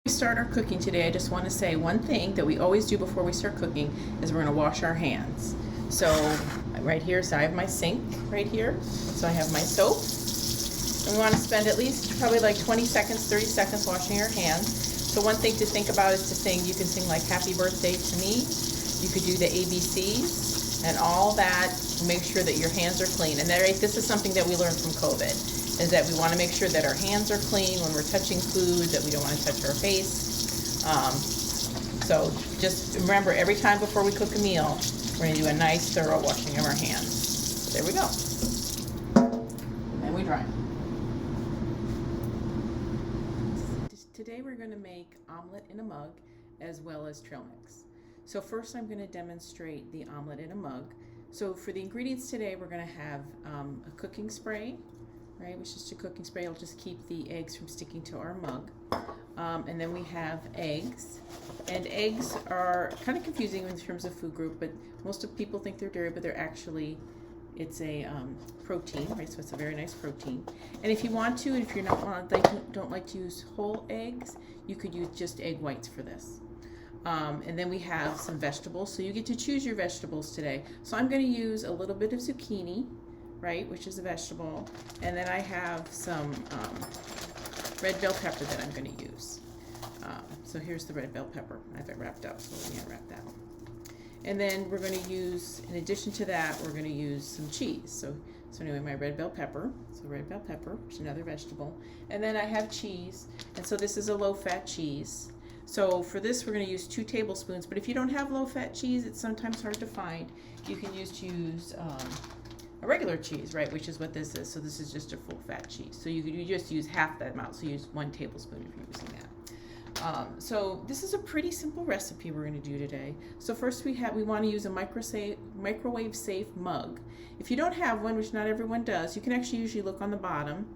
We start our cooking today, I just want to say one thing that we always do before we start cooking is we're going to wash our hands. So right here, so I have my sink right here, so I have my soap, and we want to spend at least probably like 20 seconds, 30 seconds washing our hands. So one thing to think about is to sing, you can sing like happy birthday to me, you could do the ABCs and all that, make sure that your hands are clean. And this is something that we learned from COVID, is that we want to make sure that our hands are clean when we're touching food, that we don't want to touch our face. So just remember, every time before we cook a meal, we're going to do a nice thorough washing of our hands. So there we go. And then we dry. Today we're going to make omelet in a mug as well as trail mix. So first I'm going to demonstrate the omelet in a mug. So for the ingredients today, we're going to have a cooking spray, right, which is just a cooking spray. It'll just keep the eggs from sticking to our mug. And then we have eggs. And eggs are kind of confusing in terms of food group, but most of people think they're dairy, but they're actually, it's a protein, right? So it's a very nice protein. And if you want to, if you're not don't like to use whole eggs, you could use just egg whites for this. And then we have some vegetables. So you get to choose your vegetables today. So I'm going to use a little bit of zucchini, right, which is a vegetable, and then I have some red bell pepper that I'm going to use. So here's the red bell pepper. I have it wrapped up, so we're going to wrap that. And then we're going to use, in addition to that, we're going to use some cheese. So anyway, my red bell pepper, which is another vegetable, and then I have cheese, and so this is a low-fat cheese. So for this, we're going to use 2 tablespoons, but if you don't have low-fat cheese, it's sometimes hard to find. You can use a regular cheese, right, which is what this is. So this is just a full-fat cheese. So you just use half that amount, so use 1 tablespoon if you're using that. So this is a pretty simple recipe we're going to do today. So first we want to use a microwave safe mug. If you don't have one, which not everyone does, you can actually usually look on the bottom.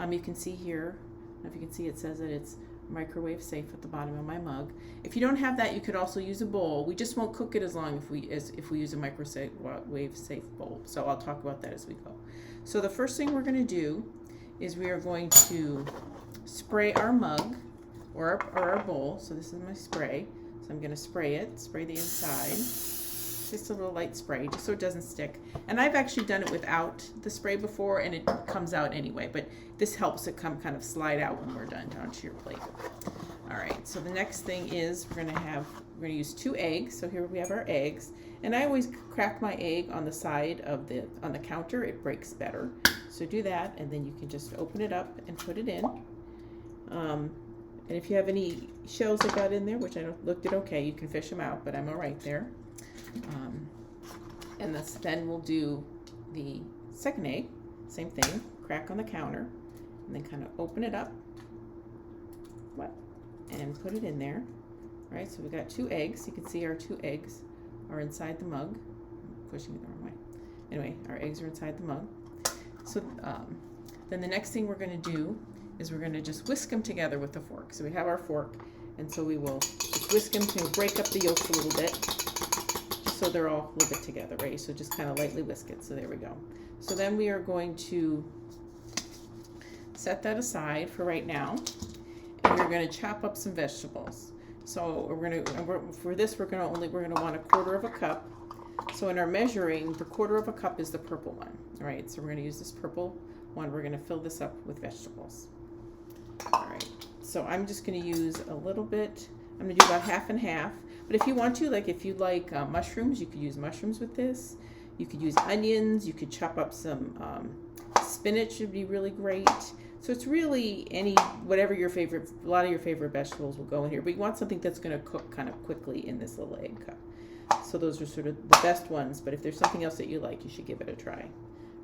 You can see here, I don't know if you can see, it says that it's microwave safe at the bottom of my mug. If you don't have that, you could also use a bowl. We just won't cook it as long if we use a microwave safe bowl. So I'll talk about that as we go. So the first thing we're going to do is we are going to spray our mug or our bowl. So this is my spray. So I'm going to spray the inside. Just a little light spray, just so it doesn't stick. And I've actually done it without the spray before, and it comes out anyway, but this helps it kind of slide out when we're done down to your plate. All right, so the next thing is we're gonna use 2 eggs. So here we have our eggs, and I always crack my egg on the side of on the counter. It breaks better. So do that, and then you can just open it up and put it in. And if you have any shells that got in there, which I looked at okay, you can fish them out, but I'm all right there. And then we'll do the second egg, same thing, crack on the counter, and then kind of open it up, and put it in there. All right, so we got 2 eggs. You can see our 2 eggs are inside the mug. I'm pushing it the wrong way. Anyway, our eggs are inside the mug. So then the next thing we're going to do is we're going to just whisk them together with the fork. So we have our fork, and so we will just whisk them to break up the yolks a little bit, so they're all a little bit together, right? So just kind of lightly whisk it. So there we go. So then we are going to set that aside for right now, and we're going to chop up some vegetables. So we're going to want 1/4 cup. So in our measuring, the 1/4 cup is the purple one. All right. So we're going to use this purple one. We're going to fill this up with vegetables. All right. So I'm just going to use a little bit. I'm going to do about half and half. But if you want to, like if you like mushrooms, you could use mushrooms with this. You could use onions. You could chop up some spinach would be really great. So it's really whatever your favorite, a lot of your favorite vegetables will go in here. But you want something that's going to cook kind of quickly in this little egg cup. So those are sort of the best ones. But if there's something else that you like, you should give it a try.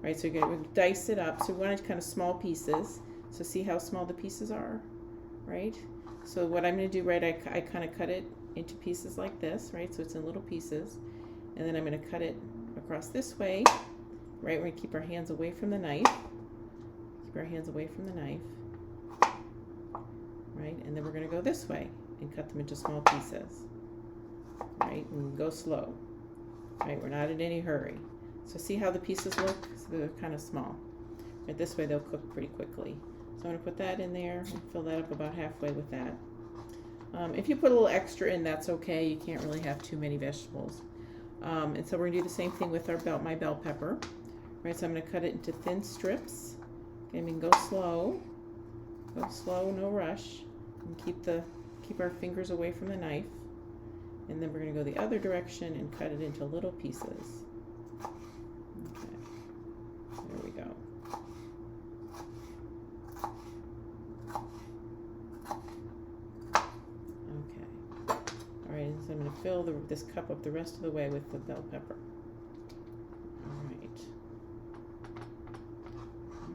Right, so you're going to dice it up. So we want it kind of small pieces. So see how small the pieces are, right? So what I'm going to do, right, I kind of cut it into pieces like this, right? So it's in little pieces. And then I'm going to cut it across this way, right? We're going to keep our hands away from the knife. Keep our hands away from the knife, right? And then we're going to go this way and cut them into small pieces, right? And go slow, right? We're not in any hurry. So see how the pieces look? So they're kind of small. Right, this way they'll cook pretty quickly. So I'm going to put that in there and fill that up about halfway with that. If you put a little extra in, that's okay. You can't really have too many vegetables. And so we're gonna do the same thing with my bell pepper. Right, so I'm gonna cut it into thin strips. Okay, we can go slow, no rush, and keep our fingers away from the knife. And then we're gonna go the other direction and cut it into little pieces. Okay, there we go. All right, so I'm going to fill this cup up the rest of the way with the bell pepper. All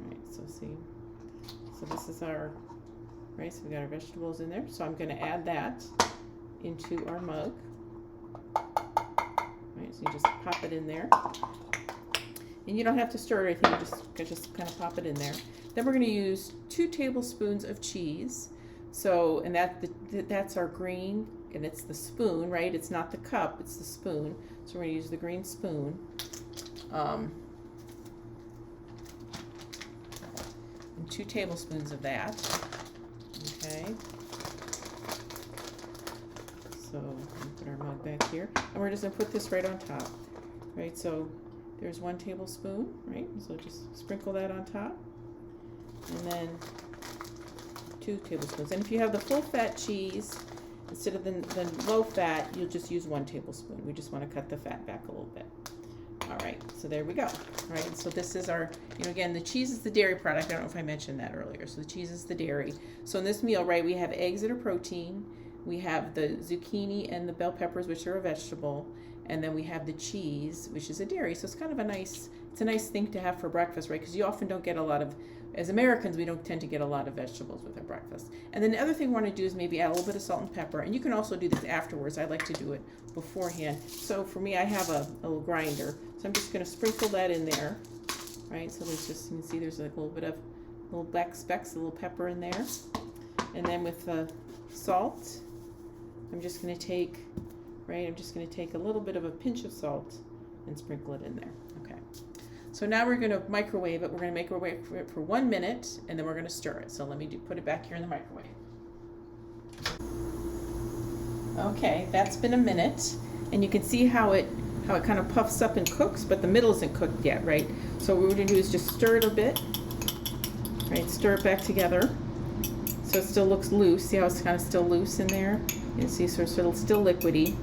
right, so see, so this is our, right, so we got our vegetables in there. So I'm going to add that into our mug. Right, so you just pop it in there. And you don't have to stir it or anything, you just kind of pop it in there. Then we're going to use 2 tablespoons of cheese. So, and that's our green, and it's the spoon, right? It's not the cup, it's the spoon. So we're going to use the green spoon. And 2 tablespoons of that. Okay. So we'll put our mug back here. And we're just going to put this right on top. Right, so there's 1 tablespoon, right? So just sprinkle that on top. And then 2 tablespoons. And if you have the full fat cheese, instead of the low fat, you'll just use 1 tablespoon. We just want to cut the fat back a little bit. All right, so there we go. All right, so this is our, again, the cheese is the dairy product. I don't know if I mentioned that earlier. So the cheese is the dairy. So in this meal, right, we have eggs that are protein. We have the zucchini and the bell peppers, which are a vegetable. And then we have the cheese, which is a dairy. So it's kind of a nice thing to have for breakfast, right? Because you often don't get a lot of, as Americans, we don't tend to get a lot of vegetables with our breakfast. And then the other thing we want to do is maybe add a little bit of salt and pepper. And you can also do this afterwards. I like to do it beforehand. So for me, I have a little grinder. So I'm just going to sprinkle that in there, right? So there's just, you can see there's like a little bit of little black specks, a little pepper in there. And then with the salt, I'm just going to take, right, I'm just going to take a little bit of a pinch of salt and sprinkle it in there. Okay. So now we're going to microwave it. We're going to microwave it for 1 minute, and then we're going to stir it. So let me put it back here in the microwave. Okay, that's been a minute, and you can see how it kind of puffs up and cooks, but the middle isn't cooked yet, right? So what we're going to do is just stir it a bit, right? Stir it back together so it still looks loose. See how it's kind of still loose in there? You see, so it's still liquidy.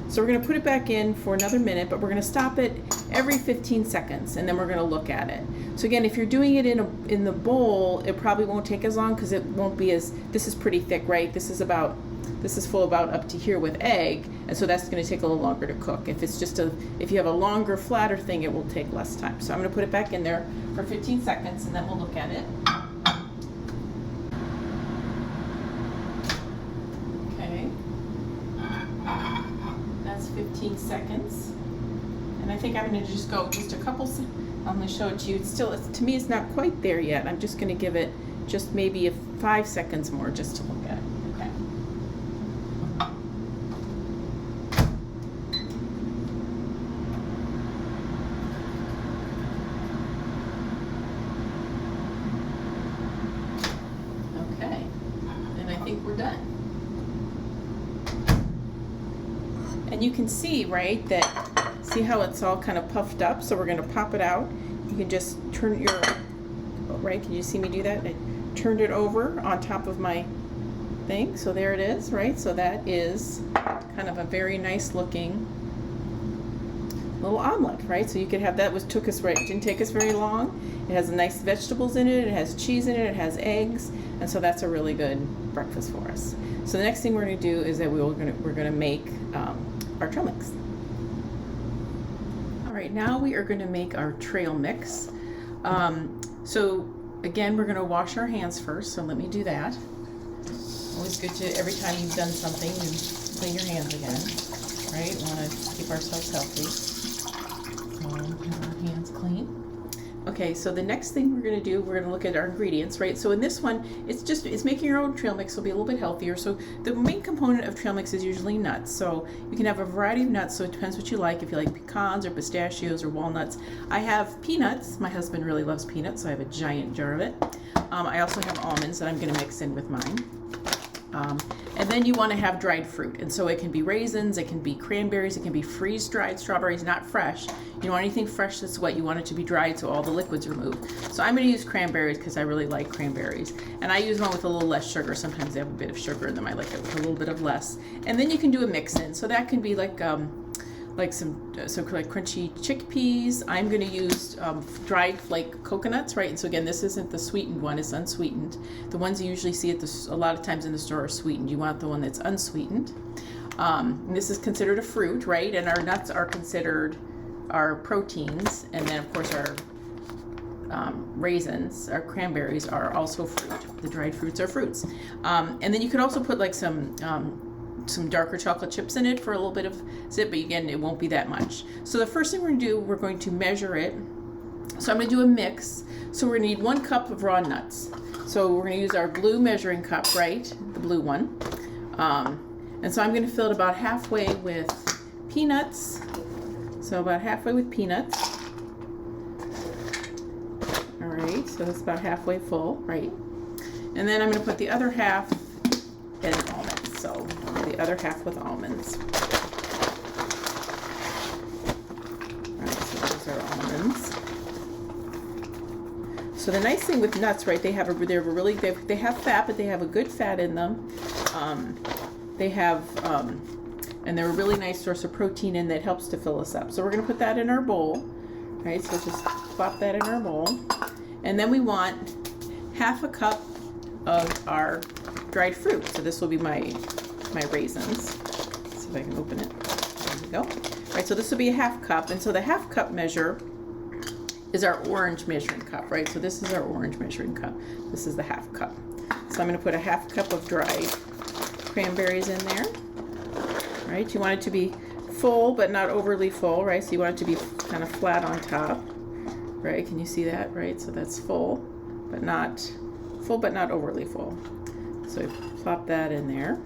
So we're going to put it back in for another minute, but we're going to stop it every 15 seconds, and then we're going to look at it. So again, if you're doing it in the bowl, it probably won't take as long because it won't be as, this is pretty thick, right? This is full about up to here with egg, and so that's going to take a little longer to cook. If it's just if you have a longer, flatter thing, it will take less time. So I'm going to put it back in there for 15 seconds, and then we'll look at it. Okay. That's 15 seconds. And I think I'm going to just go just a couple, I'm going to show it to you. It's still, to me, it's not quite there yet. I'm just going to give it just maybe 5 seconds more just to look at it. Okay. Okay. And I think we're done. And you can see, right, that see how it's all kind of puffed up? So we're going to pop it out. You can just turn your, right, can you see me do that? I turned it over on top of my thing. So there it is, right? So that is kind of a very nice looking little omelet, right? So you could have that, took us, right, it didn't take us very long. It has nice vegetables in it, it has cheese in it, it has eggs, and so that's a really good breakfast for us. So the next thing we're going to do is that we're going to make our trail mix. All right, now we are going to make our trail mix. So again, we're going to wash our hands first, so let me do that. Always good to, every time you've done something, you clean your hands again, right? We want to keep ourselves healthy. So have our hands clean. Okay, so the next thing we're going to do, we're going to look at our ingredients, right? So in this one, it's making your own trail mix, so it'll be a little bit healthier. So the main component of trail mix is usually nuts. So you can have a variety of nuts, so it depends what you like. If you like pecans or pistachios or walnuts. I have peanuts. My husband really loves peanuts, so I have a giant jar of it. I also have almonds that I'm going to mix in with mine. And then you want to have dried fruit. And so it can be raisins, it can be cranberries, it can be freeze-dried strawberries, not fresh. You don't want anything fresh that's wet. You want it to be dried so all the liquid's removed. So I'm going to use cranberries because I really like cranberries. And I use one with a little less sugar. Sometimes they have a bit of sugar in them. I like it with a little bit of less. And then you can do a mix-in. So that can be like some crunchy chickpeas. I'm going to use dried flake coconuts, right? And so again, this isn't the sweetened one, it's unsweetened. The ones you usually see a lot of times in the store are sweetened. You want the one that's unsweetened. And this is considered a fruit, right? And our nuts are considered our proteins. And then of course our raisins, our cranberries are also fruit. The dried fruits are fruits. And then you could also put like some darker chocolate chips in it for a little bit of zip, but again, it won't be that much. So the first thing we're going to do, we're going to measure it. So I'm going to do a mix. So we're going to need 1 cup of raw nuts. So we're going to use our blue measuring cup, right? The blue one. And so I'm going to fill it about halfway with peanuts. So about halfway with peanuts. All right, so that's about halfway full, right? And then I'm going to put the other half in almonds. So the other half with almonds. All right, so those are almonds. So the nice thing with nuts, right? They have fat, but they have a good fat in them. And they're a really nice source of protein, and that helps to fill us up. So we're going to put that in our bowl, right? So just plop that in our bowl, and then we want half a cup of our dried fruit. So this will be my raisins. Let's see if I can open it. There we go. All right, so this will be a half cup, and so the half cup measure is our orange measuring cup, right? So this is our orange measuring cup. This is the half cup. So I'm going to put a half cup of dried cranberries in there. Right? You want it to be full, but not overly full, right? So you want it to be kind of flat on top, right? Can you see that, right? So that's full, but not overly full. So plop that in there.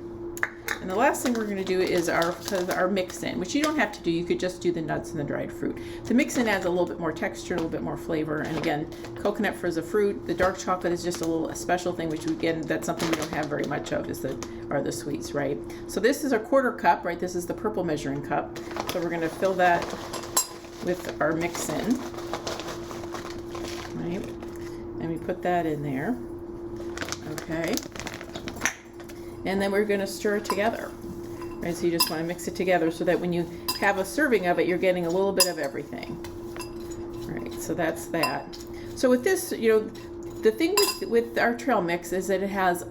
And the last thing we're going to do is our mix-in, which you don't have to do. You could just do the nuts and the dried fruit. The mix-in adds a little bit more texture, a little bit more flavor. And again, coconut is a fruit. The dark chocolate is just a special thing, which again, that's something we don't have very much of, are the sweets, right? So this is a 1/4 cup, right? This is the purple measuring cup. So we're going to fill that with our mix-in, right? And we put that in there, okay? And then we're going to stir it together, right? So you just want to mix it together so that when you have a serving of it, you're getting a little bit of everything. All right, so that's that. So with this, the thing with our trail mix is that it has,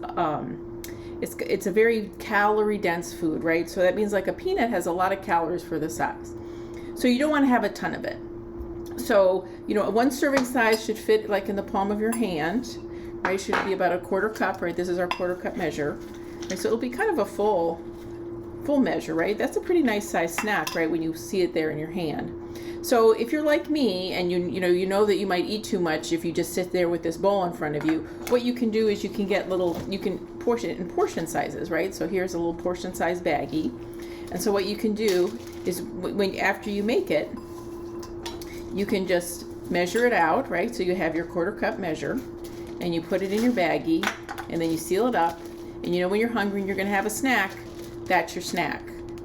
it's a very calorie dense food, right? So that means like a peanut has a lot of calories for the size. So you don't want to have a ton of it. So, one serving size should fit like in the palm of your hand, right? Should be about a 1/4 cup, right? This is our 1/4 cup measure. Right, so it'll be kind of a full measure, right? That's a pretty nice size snack, right? When you see it there in your hand. So if you're like me and you know that you might eat too much if you just sit there with this bowl in front of you, what you can do is you can portion it in portion sizes, right? So here's a little portion size baggie. And so what you can do is after you make it, you can just measure it out, right? So you have your 1/4 cup measure and you put it in your baggie and then you seal it up. And when you're hungry and you're going to have a snack, that's your snack.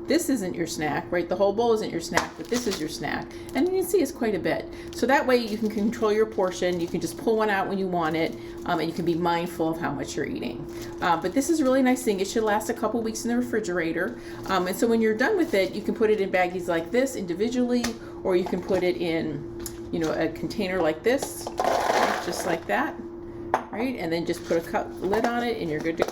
This isn't your snack, right? The whole bowl isn't your snack, but this is your snack. And you can see it's quite a bit. So that way you can control your portion. You can just pull one out when you want it, and you can be mindful of how much you're eating. But this is a really nice thing. It should last a couple weeks in the refrigerator. And so when you're done with it, you can put it in baggies like this individually, or you can put it in, a container like this, just like that. Right, and then just put a lid on it and you're good to go.